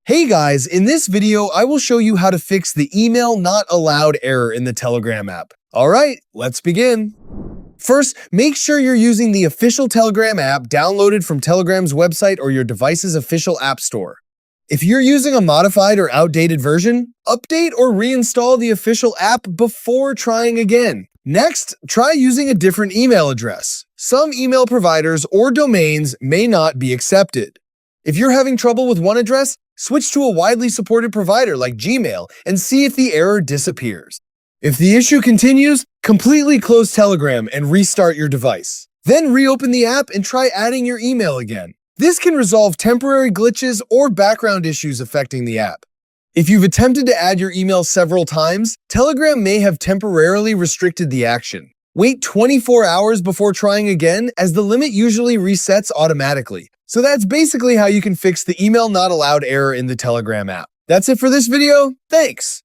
Hey guys, in this video, I will show you how to fix the email not allowed error in the Telegram app. All right, let's begin. First, make sure you're using the official Telegram app downloaded from Telegram's website or your device's official app store. If you're using a modified or outdated version, update or reinstall the official app before trying again. Next, try using a different email address. Some email providers or domains may not be accepted. If you're having trouble with one address, switch to a widely supported provider like Gmail and see if the error disappears. If the issue continues, completely close Telegram and restart your device. Then reopen the app and try adding your email again. This can resolve temporary glitches or background issues affecting the app. If you've attempted to add your email several times, Telegram may have temporarily restricted the action. Wait 24 hours before trying again, as the limit usually resets automatically. So that's basically how you can fix the email not allowed error in the Telegram app. That's it for this video. Thanks.